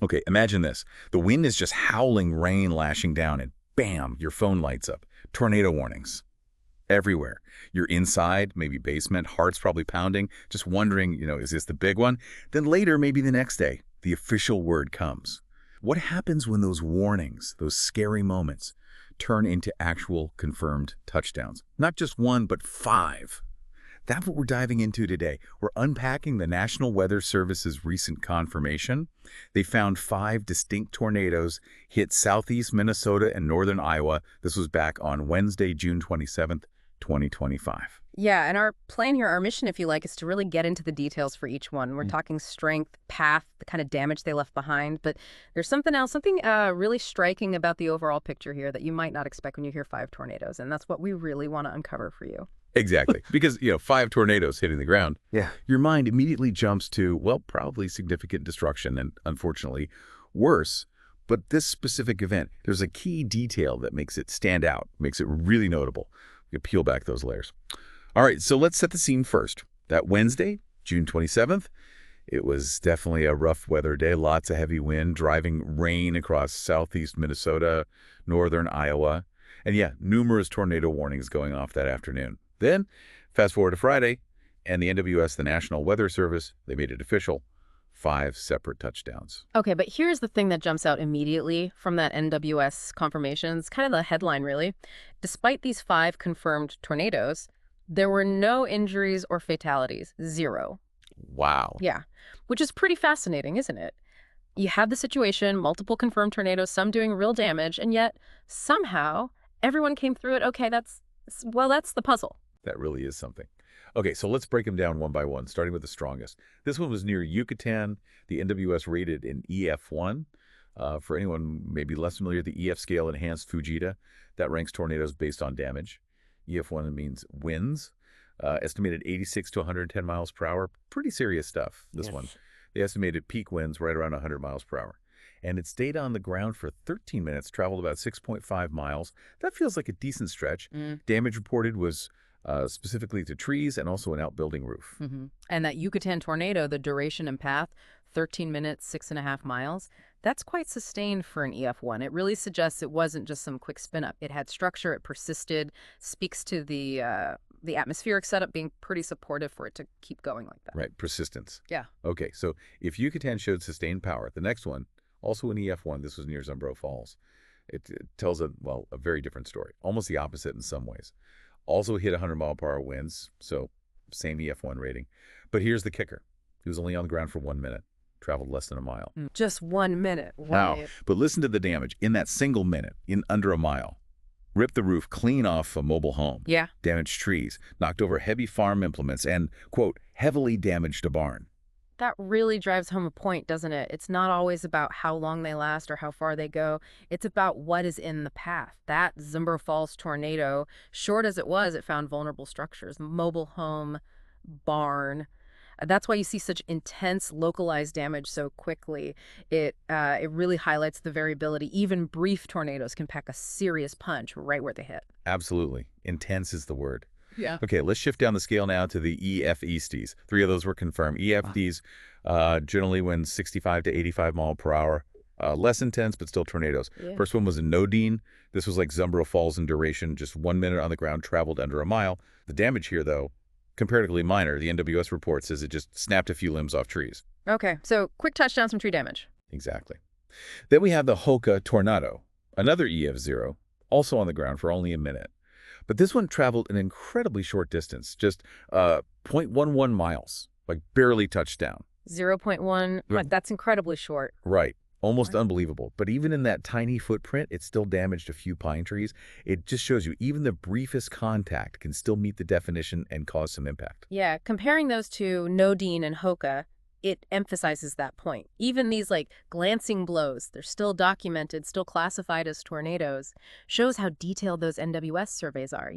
Okay, imagine this. The wind is just howling rain lashing down and bam, your phone lights up. Tornado warnings everywhere. You're inside, maybe basement, heart's probably pounding, just wondering, is this the big one? Then later, maybe the next day, the official word comes. What happens when those warnings, those scary moments, turn into actual confirmed touchdowns? Not just one, but 5. That's what we're diving into today. We're unpacking the National Weather Service's recent confirmation. They found 5 distinct tornadoes hit southeast Minnesota and northern Iowa. This was back on Wednesday, June 27th, 2025. Yeah, and our plan here, our mission, if you like, is to really get into the details for each one. We're talking strength, path, the kind of damage they left behind. But there's something else, something really striking about the overall picture here that you might not expect when you hear 5 tornadoes. And that's what we really want to uncover for you. Exactly. Because, 5 tornadoes hitting the ground. Yeah. Your mind immediately jumps to, well, probably significant destruction and, unfortunately, worse. But this specific event, there's a key detail that makes it stand out, makes it really notable. You peel back those layers. All right, so let's set the scene first. That Wednesday, June 27th, it was definitely a rough weather day. Lots of heavy wind, driving rain across southeast Minnesota, northern Iowa. And yeah, numerous tornado warnings going off that afternoon. Then, fast forward to Friday, and the NWS, the National Weather Service, they made it official. 5 separate touchdowns. Okay, but here's the thing that jumps out immediately from that NWS confirmation. It's kind of the headline, really. Despite these 5 confirmed tornadoes, there were no injuries or fatalities. 0. Wow. Yeah, which is pretty fascinating, isn't it? You have the situation, multiple confirmed tornadoes, some doing real damage, and yet somehow everyone came through it. Okay, that's the puzzle. That really is something. Okay, so let's break them down one by one, starting with the strongest. This one was near Yucatan. The NWS rated an EF1. For anyone maybe less familiar, the EF scale enhanced Fujita. That ranks tornadoes based on damage. EF1 means winds, estimated 86 to 110 miles per hour. Pretty serious stuff, this one. The estimated peak winds right around 100 miles per hour. And it stayed on the ground for 13 minutes, traveled about 6.5 miles. That feels like a decent stretch. Damage reported was specifically to trees and also an outbuilding roof. And that Yucatan tornado, the duration and path, 13 minutes, 6.5 miles, that's quite sustained for an EF1. It really suggests it wasn't just some quick spin up. It had structure, it persisted, speaks to the atmospheric setup being pretty supportive for it to keep going like that. Right, persistence. Yeah. Okay, so if Yucatan showed sustained power, the next one, also an EF1, this was near Zumbro Falls. It tells a very different story, almost the opposite in some ways. Also hit 100-mile-per-hour winds, so same EF1 rating. But here's the kicker. He was only on the ground for 1 minute, traveled less than a mile. Just 1 minute. Wow. But listen to the damage. In that single minute, in under a mile, ripped the roof clean off a mobile home. Yeah. Damaged trees, knocked over heavy farm implements, and, quote, heavily damaged a barn. That really drives home a point, doesn't it? It's not always about how long they last or how far they go. It's about what is in the path. That Zumbro Falls tornado, short as it was, it found vulnerable structures, mobile home, barn. That's why you see such intense localized damage so quickly. It really highlights the variability. Even brief tornadoes can pack a serious punch right where they hit. Absolutely. Intense is the word. Yeah. Okay, let's shift down the scale now to the EF Easties. 3 of those were confirmed. EFDs generally win 65 to 85 mile per hour. Less intense, but still tornadoes. Yeah. First one was in Nodine. This was like Zumbro Falls in duration, just 1 minute on the ground, traveled under a mile. The damage here, though, comparatively minor. The NWS report says it just snapped a few limbs off trees. Okay, so quick touchdowns from tree damage. Exactly. Then we have the Hokah tornado, another EF0, also on the ground for only a minute. But this one traveled an incredibly short distance, just 0.11 miles, like barely touched down. 0.1, that's incredibly short. Right. Almost unbelievable. But even in that tiny footprint, it still damaged a few pine trees. It just shows you even the briefest contact can still meet the definition and cause some impact. Yeah, comparing those to Nodine and Hokah, it emphasizes that point. Even these glancing blows, they're still documented, still classified as tornadoes, shows how detailed those NWS surveys are,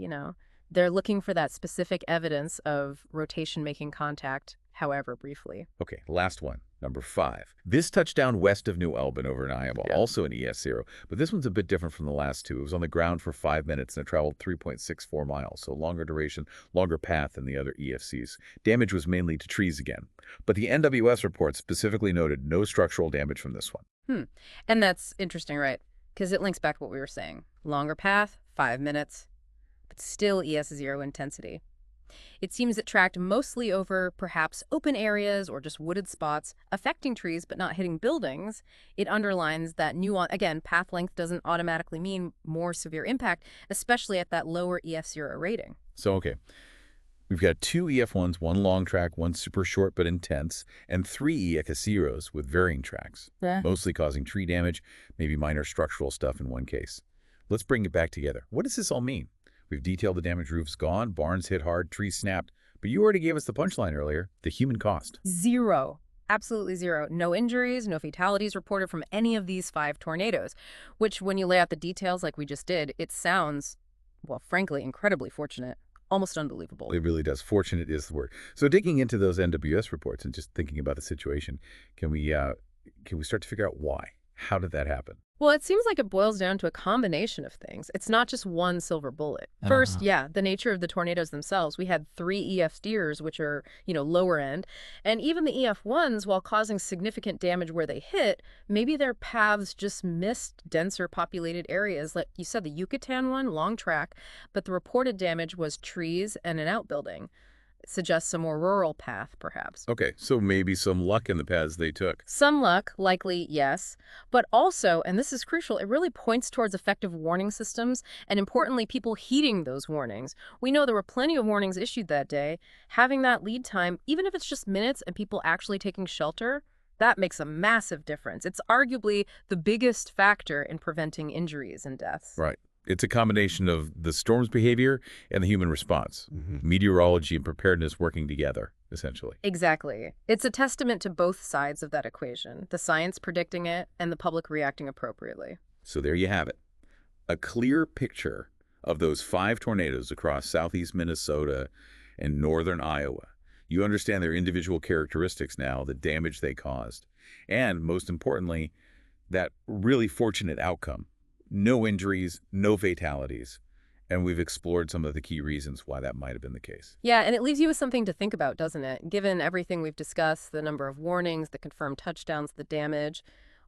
They're looking for that specific evidence of rotation making contact, however briefly. Okay, last one. Number 5. This touched down west of New Albin over in Iowa, also an ES0, but this one's a bit different from the last two. It was on the ground for 5 minutes and it traveled 3.64 miles, so longer duration, longer path than the other EFCs. Damage was mainly to trees again, but the NWS report specifically noted no structural damage from this one. And that's interesting, right? Because it links back to what we were saying. Longer path, 5 minutes, but still ES0 intensity. It seems it tracked mostly over perhaps open areas or just wooded spots, affecting trees but not hitting buildings. It underlines that nuance. Again, path length doesn't automatically mean more severe impact, especially at that lower EF0 rating. So, okay, we've got 2 EF1s, one long track, one super short but intense, and 3 EF0s with varying tracks, mostly causing tree damage, maybe minor structural stuff in one case. Let's bring it back together. What does this all mean? We've detailed the damaged roofs gone, barns hit hard, trees snapped, but you already gave us the punchline earlier, the human cost. 0. Absolutely 0. No injuries, no fatalities reported from any of these 5 tornadoes, which when you lay out the details like we just did, it sounds, well, frankly, incredibly fortunate. Almost unbelievable. It really does. Fortunate is the word. So digging into those NWS reports and just thinking about the situation, can we start to figure out why? How did that happen? Well, it seems like it boils down to a combination of things. It's not just one silver bullet. First, the nature of the tornadoes themselves. We had 3 EF steers, which are, lower end. And even the EF1s, while causing significant damage where they hit, maybe their paths just missed denser populated areas. Like you said, the Yucatan one, long track, but the reported damage was trees and an outbuilding. Suggests a more rural path, perhaps. Okay, so maybe some luck in the paths they took. Some luck, likely, yes. But also, and this is crucial, it really points towards effective warning systems and, importantly, people heeding those warnings. We know there were plenty of warnings issued that day. Having that lead time, even if it's just minutes and people actually taking shelter, that makes a massive difference. It's arguably the biggest factor in preventing injuries and deaths. Right. It's a combination of the storm's behavior and the human response. Meteorology and preparedness working together, essentially. Exactly. It's a testament to both sides of that equation, the science predicting it and the public reacting appropriately. So there you have it. A clear picture of those 5 tornadoes across southeast Minnesota and northern Iowa. You understand their individual characteristics now, the damage they caused, and most importantly, that really fortunate outcome. No injuries, no fatalities, and we've explored some of the key reasons why that might have been the case. Yeah, and it leaves you with something to think about, doesn't it? Given everything we've discussed, the number of warnings, the confirmed touchdowns, the damage,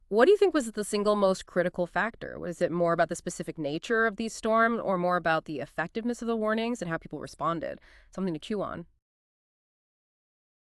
what do you think was the single most critical factor? Was it more about the specific nature of these storms or more about the effectiveness of the warnings and how people responded? Something to chew on.